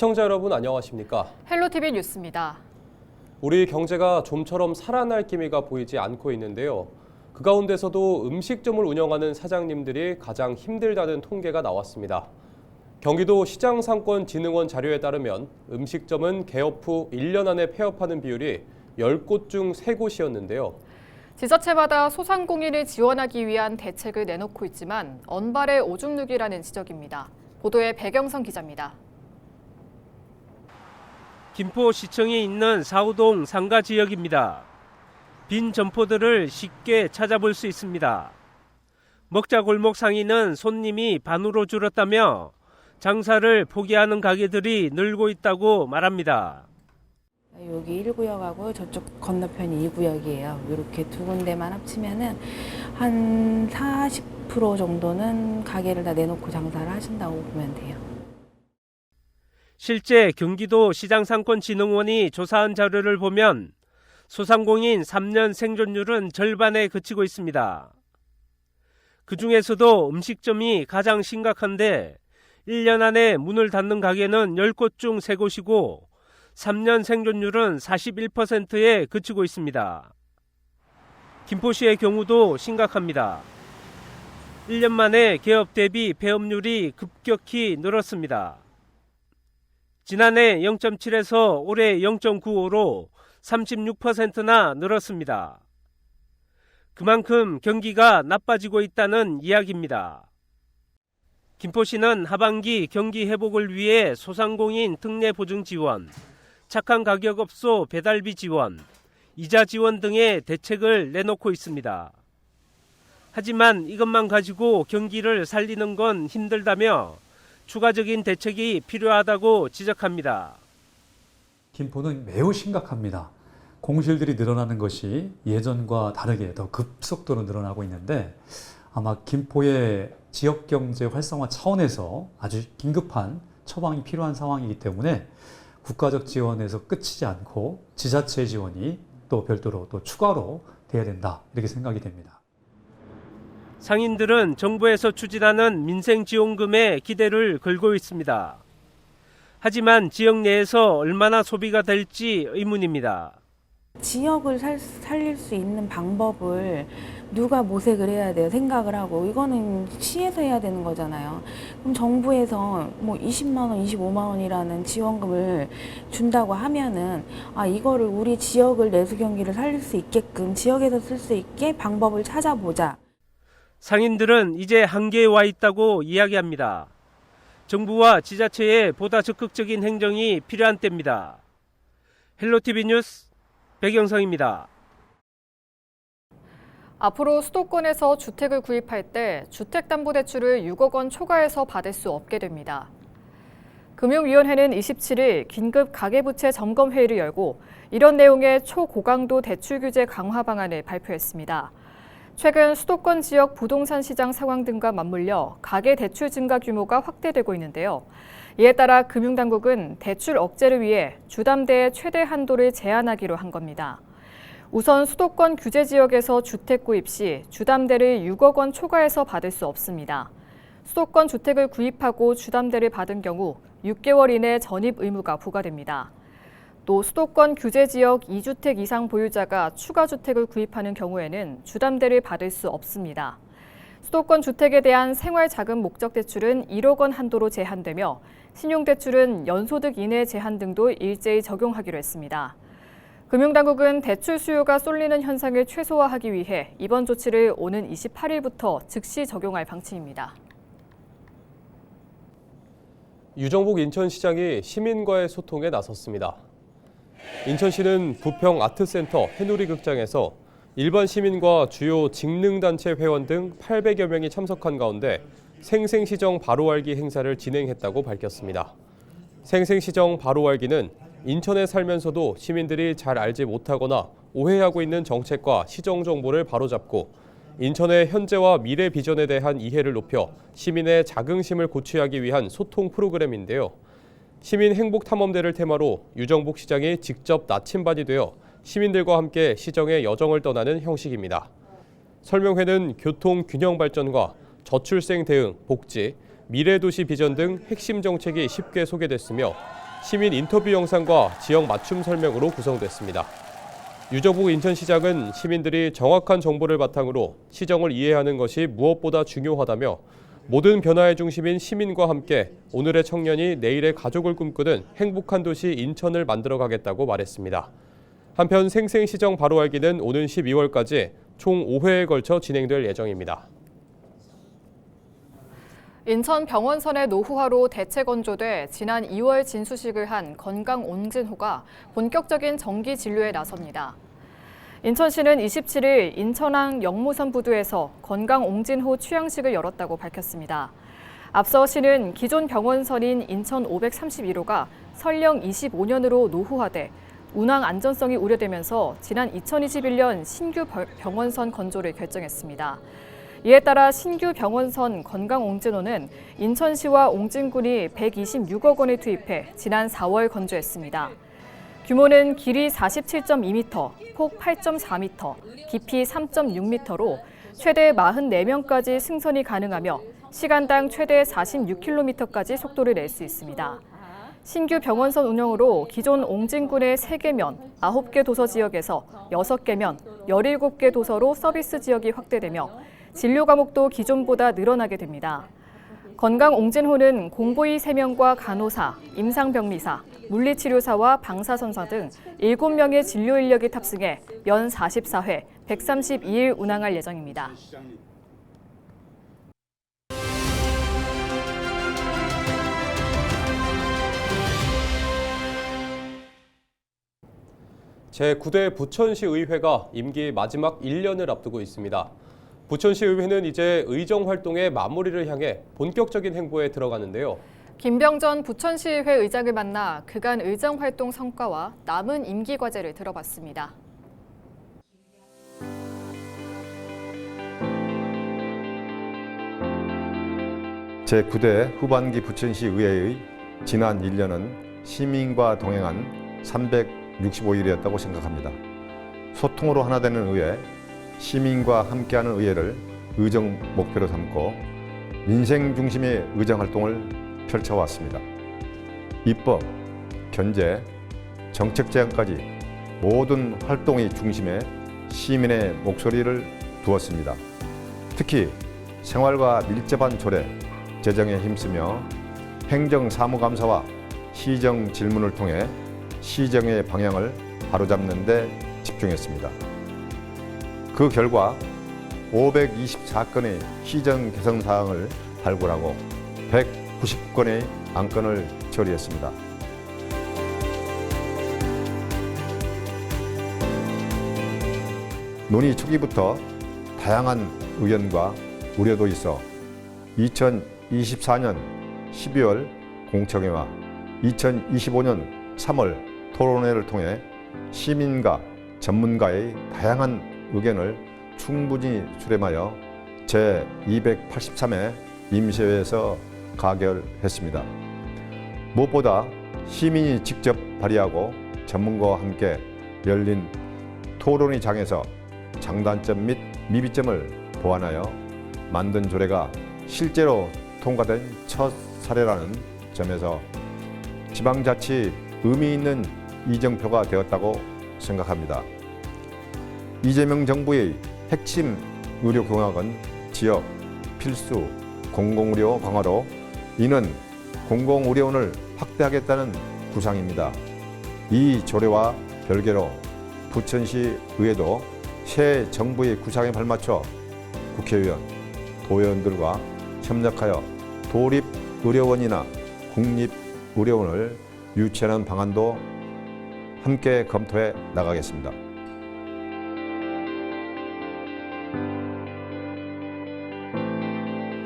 시청자 여러분 안녕하십니까? 헬로티비 뉴스입니다. 우리 경제가 좀처럼 살아날 기미가 보이지 않고 있는데요. 그 가운데서도 음식점을 운영하는 사장님들이 가장 힘들다는 통계가 나왔습니다. 경기도 시장상권진흥원 자료에 따르면 음식점은 개업 후 1년 안에 폐업하는 비율이 10곳 중 3곳이었는데요. 지자체마다 소상공인을 지원하기 위한 대책을 내놓고 있지만 언발의 오줌 누기라는 지적입니다. 보도에 백영선 기자입니다. 김포시청에 있는 사우동 상가 지역입니다. 빈 점포들을 쉽게 찾아볼 수 있습니다. 먹자골목 상인은 손님이 반으로 줄었다며 장사를 포기하는 가게들이 늘고 있다고 말합니다. 여기 1구역하고 저쪽 건너편이 2구역이에요. 이렇게 두 군데만 합치면은 한 40% 정도는 가게를 다 내놓고 장사를 하신다고 보면 돼요. 실제 경기도 시장상권진흥원이 조사한 자료를 보면 소상공인 3년 생존율은 절반에 그치고 있습니다. 그중에서도 음식점이 가장 심각한데 1년 안에 문을 닫는 가게는 10곳 중 3곳이고 3년 생존율은 41%에 그치고 있습니다. 김포시의 경우도 심각합니다. 1년 만에 개업 대비 폐업률이 급격히 늘었습니다. 지난해 0.7에서 올해 0.95로 36%나 늘었습니다. 그만큼 경기가 나빠지고 있다는 이야기입니다. 김포시는 하반기 경기 회복을 위해 소상공인 특례 보증 지원, 착한 가격업소 배달비 지원, 이자 지원 등의 대책을 내놓고 있습니다. 하지만 이것만 가지고 경기를 살리는 건 힘들다며 추가적인 대책이 필요하다고 지적합니다. 김포는 매우 심각합니다. 공실들이 늘어나는 것이 예전과 다르게 더 급속도로 늘어나고 있는데 아마 김포의 지역경제 활성화 차원에서 아주 긴급한 처방이 필요한 상황이기 때문에 국가적 지원에서 끝이지 않고 지자체 지원이 또 별도로 또 추가로 돼야 된다 이렇게 생각이 됩니다. 상인들은 정부에서 추진하는 민생지원금에 기대를 걸고 있습니다. 하지만 지역 내에서 얼마나 소비가 될지 의문입니다. 지역을 살릴 수 있는 방법을 누가 모색을 해야 돼요. 생각을 하고. 이거는 시에서 해야 되는 거잖아요. 그럼 정부에서 뭐 20만 원, 25만 원이라는 지원금을 준다고 하면은 이거를 우리 지역을 내수 경기를 살릴 수 있게끔 지역에서 쓸 수 있게 방법을 찾아보자. 상인들은 이제 한계에 와 있다고 이야기합니다. 정부와 지자체의 보다 적극적인 행정이 필요한 때입니다. 헬로티비 뉴스 백영성입니다. 앞으로 수도권에서 주택을 구입할 때 주택담보대출을 6억 원 초과해서 받을 수 없게 됩니다. 금융위원회는 27일 긴급 가계부채 점검회의를 열고 이런 내용의 초고강도 대출 규제 강화 방안을 발표했습니다. 최근 수도권 지역 부동산 시장 상황 등과 맞물려 가계대출 증가 규모가 확대되고 있는데요. 이에 따라 금융당국은 대출 억제를 위해 주담대의 최대 한도를 제한하기로 한 겁니다. 우선 수도권 규제 지역에서 주택 구입 시 주담대를 6억 원 초과해서 받을 수 없습니다. 수도권 주택을 구입하고 주담대를 받은 경우 6개월 이내 전입 의무가 부과됩니다. 또 수도권 규제 지역 2주택 이상 보유자가 추가 주택을 구입하는 경우에는 주담대를 받을 수 없습니다. 수도권 주택에 대한 생활자금 목적 대출은 1억 원 한도로 제한되며 신용대출은 연소득 이내 제한 등도 일제히 적용하기로 했습니다. 금융당국은 대출 수요가 쏠리는 현상을 최소화하기 위해 이번 조치를 오는 28일부터 즉시 적용할 방침입니다. 유정복 인천시장이 시민과의 소통에 나섰습니다. 인천시는 부평 아트센터 해누리극장에서 일반 시민과 주요 직능단체 회원 등 800여 명이 참석한 가운데 생생시정 바로알기 행사를 진행했다고 밝혔습니다. 생생시정 바로알기는 인천에 살면서도 시민들이 잘 알지 못하거나 오해하고 있는 정책과 시정 정보를 바로잡고 인천의 현재와 미래 비전에 대한 이해를 높여 시민의 자긍심을 고취하기 위한 소통 프로그램인데요. 시민 행복 탐험대를 테마로 유정복 시장이 직접 나침반이 되어 시민들과 함께 시정의 여정을 떠나는 형식입니다. 설명회는 교통 균형 발전과 저출생 대응, 복지, 미래도시 비전 등 핵심 정책이 쉽게 소개됐으며 시민 인터뷰 영상과 지역 맞춤 설명으로 구성됐습니다. 유정복 인천시장은 시민들이 정확한 정보를 바탕으로 시정을 이해하는 것이 무엇보다 중요하다며 모든 변화의 중심인 시민과 함께 오늘의 청년이 내일의 가족을 꿈꾸는 행복한 도시 인천을 만들어가겠다고 말했습니다. 한편 생생시정 바로 알기는 오는 12월까지 총 5회에 걸쳐 진행될 예정입니다. 인천 병원선의 노후화로 대체 건조돼 지난 2월 진수식을 한 건강 옹진호가 본격적인 정기 진료에 나섭니다. 인천시는 27일 인천항 영무선 부두에서 건강 옹진호 취향식을 열었다고 밝혔습니다. 앞서 시는 기존 병원선인 인천 531호가 설령 25년으로 노후화돼 운항 안전성이 우려되면서 지난 2021년 신규 병원선 건조를 결정했습니다. 이에 따라 신규 병원선 건강 옹진호는 인천시와 옹진군이 126억 원을 투입해 지난 4월 건조했습니다. 규모는 길이 47.2m, 폭 8.4m, 깊이 3.6m로 최대 44명까지 승선이 가능하며 시간당 최대 46km까지 속도를 낼 수 있습니다. 신규 병원선 운영으로 기존 옹진군의 3개면, 9개 도서 지역에서 6개면, 17개 도서로 서비스 지역이 확대되며 진료 과목도 기존보다 늘어나게 됩니다. 건강 옹진호는 공보의 3명과 간호사, 임상병리사, 물리치료사와 방사선사 등 7명의 진료 인력이 탑승해 연 44회, 132일 운항할 예정입니다. 제9대 부천시 의회가 임기 마지막 1년을 앞두고 있습니다. 부천시 의회는 이제 의정 활동의 마무리를 향해 본격적인 행보에 들어가는데요. 김병전 부천시의회 의장을 만나 그간 의정 활동 성과와 남은 임기 과제를 들어봤습니다. 제9대 후반기 부천시 의회의 지난 1년은 시민과 동행한 365일이었다고 생각합니다. 소통으로 하나 되는 의회, 시민과 함께하는 의회를 의정 목표로 삼고 민생 중심의 의정 활동을 펼쳐왔습니다. 입법, 견제, 정책 제안까지 모든 활동의 중심에 시민의 목소리를 두었습니다. 특히 생활과 밀접한 조례, 제정에 힘쓰며 행정사무감사와 시정 질문을 통해 시정의 방향을 바로잡는 데 집중했습니다. 그 결과 524건의 시정 개선 사항을 발굴하고 199건의 안건을 처리했습니다. 논의 초기부터 다양한 의견과 우려도 있어 2024년 12월 공청회와 2025년 3월 토론회를 통해 시민과 전문가의 다양한 의견을 충분히 수렴하여 제283회 임시회에서 가결했습니다. 무엇보다 시민이 직접 발의하고 전문가와 함께 열린 토론의 장에서 장단점 및 미비점을 보완하여 만든 조례가 실제로 통과된 첫 사례라는 점에서 지방자치 의미 있는 이정표가 되었다고 생각합니다. 이재명 정부의 핵심 의료 공약은 지역 필수 공공의료 강화로 이는 공공의료원을 확대하겠다는 구상입니다. 이 조례와 별개로 부천시 의회도 새 정부의 구상에 발맞춰 국회의원, 도의원들과 협력하여 도립의료원이나 국립의료원을 유치하는 방안도 함께 검토해 나가겠습니다.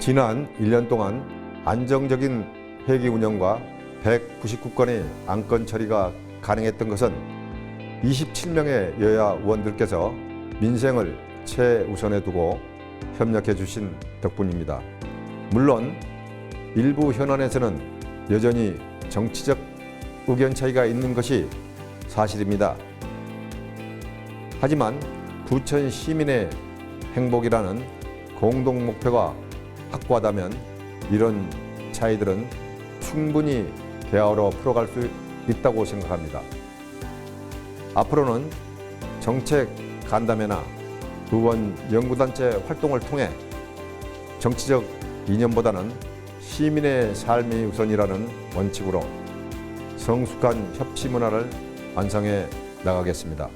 지난 1년 동안 안정적인 회기 운영과 199건의 안건 처리가 가능했던 것은 27명의 여야 의원들께서 민생을 최우선에 두고 협력해 주신 덕분입니다. 물론 일부 현안에서는 여전히 정치적 의견 차이가 있는 것이 사실입니다. 하지만 부천 시민의 행복이라는 공동 목표가 확고하다면 이런 차이들은 충분히 대화로 풀어갈 수 있다고 생각합니다. 앞으로는 정책 간담회나 의원 연구단체 활동을 통해 정치적 이념보다는 시민의 삶이 우선이라는 원칙으로 성숙한 협치 문화를 완성해 나가겠습니다.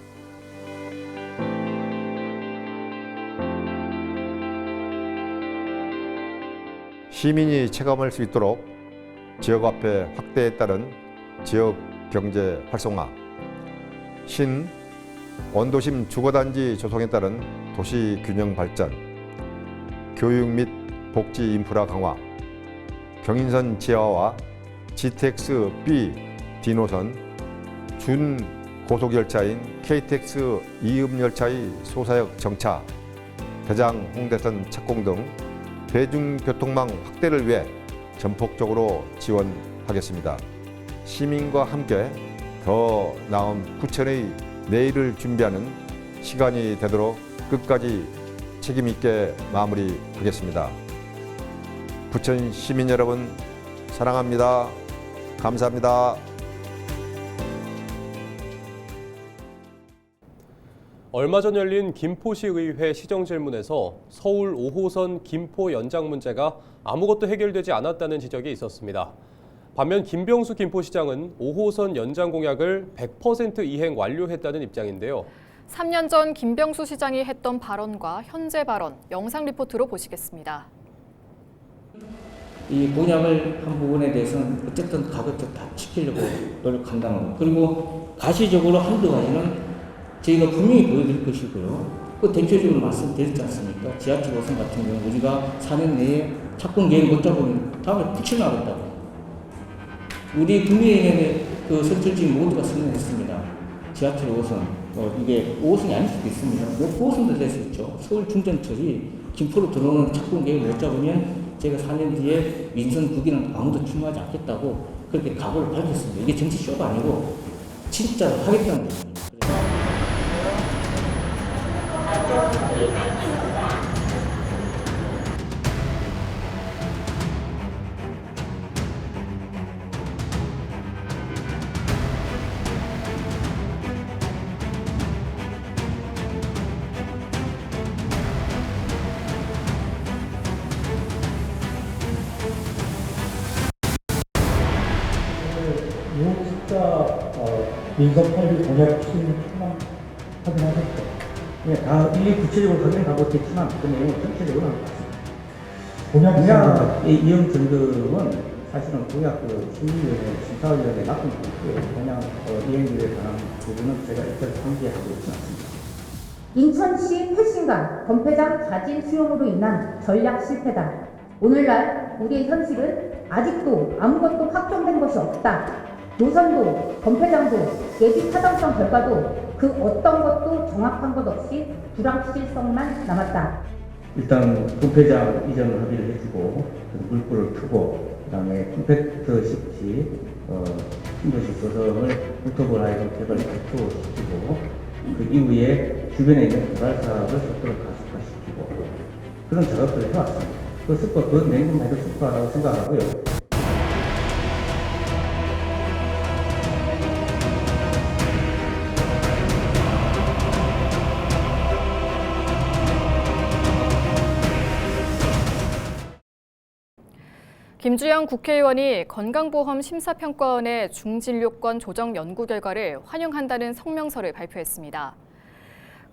시민이 체감할 수 있도록 지역화폐 확대에 따른 지역 경제 활성화, 원도심 주거단지 조성에 따른 도시 균형 발전, 교육 및 복지 인프라 강화, 경인선 지하와 GTX-B D노선, 준 고속열차인 KTX 이음열차의 소사역 정차, 대장 홍대선 착공 등 대중교통망 확대를 위해 전폭적으로 지원하겠습니다. 시민과 함께 더 나은 부천의 내일을 준비하는 시간이 되도록 끝까지 책임 있게 마무리하겠습니다. 부천 시민 여러분 사랑합니다. 감사합니다. 얼마 전 열린 김포시의회 시정질문에서 서울 5호선 김포 연장 문제가 아무것도 해결되지 않았다는 지적이 있었습니다. 반면 김병수 김포시장은 5호선 연장 공약을 100% 이행 완료했다는 입장인데요. 3년 전 김병수 시장이 했던 발언과 현재 발언, 영상 리포트로 보시겠습니다. 이 공약을 한 부분에 대해서는 어쨌든 가급적 다 지키려고 노력한다는 거. 그리고 가시적으로 한두 가지는 저희가 분명히 보여드릴 것이고요. 그 대표적으로 말씀드렸지 않습니까? 지하철 5선 같은 경우 우리가 4년 내에 착공 계획 못 잡으면 다음에 붙여나겠다고. 우리 국민의힘의 그 선출직 모두가 선언했습니다. 지하철 5선, 이게 5호선이 아닐 수도 있습니다. 뭐 9호선도 될 수 있죠. 서울 중전철이 김포로 들어오는 착공 계획 못 잡으면 제가 4년 뒤에 민선 9기는 아무도 출마하지 않겠다고 그렇게 각오를 밝혔습니다. 이게 정치 쇼가 아니고 진짜로 하겠다는 겁니다. 숫자 민선 8일 공약 추진 현황 확인하셨죠? 예, 다 일일이 구체적으로 확인하고 있겠지만 그 내용은 전체적으로 나올 것 같습니다. 공약 이용 점검은 사실은 공약 심의위원회 심사위원회 납품 공약 이행률에 관한 부분은 제가 일단 상기하고 있지 않습니다. 인천시 패싱과 건폐장 자진 수용으로 인한 전략 실패다. 오늘날 우리의 현실은 아직도 아무것도 확정된 것이 없다. 노선도 건폐장도 예비 타당성 결과도 그 어떤 것도 정확한 것 없이 불확실성만 남았다. 일단 건폐장 이전을 합의를 해주고 물불을 켜고 그다음에 컴팩트 식지 신도시 조성을 물토벌 하여금 개발 발표시키고 그 이후에 주변에 있는 개발 사업을 속도를 가속화시키고 그런 작업들을 해왔습니다. 그 스포 그 내용만 해도 스포라고 생각하고요. 김주영 국회의원이 건강보험 심사평가원의 중진료권 조정 연구 결과를 환영한다는 성명서를 발표했습니다.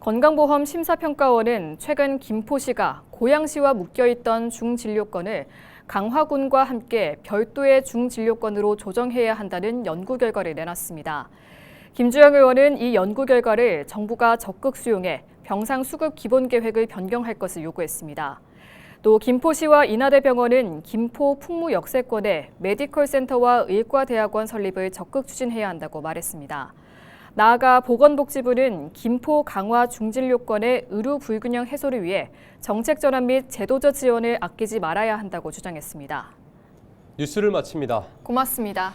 건강보험 심사평가원은 최근 김포시가 고양시와 묶여있던 중진료권을 강화군과 함께 별도의 중진료권으로 조정해야 한다는 연구 결과를 내놨습니다. 김주영 의원은 이 연구 결과를 정부가 적극 수용해 병상 수급 기본 계획을 변경할 것을 요구했습니다. 또 김포시와 인하대병원은 김포 풍무 역세권에 메디컬 센터와 의과대학원 설립을 적극 추진해야 한다고 말했습니다. 나아가 보건복지부는 김포 강화 중진료권의 의료 불균형 해소를 위해 정책 전환 및 제도적 지원을 아끼지 말아야 한다고 주장했습니다. 뉴스를 마칩니다. 고맙습니다.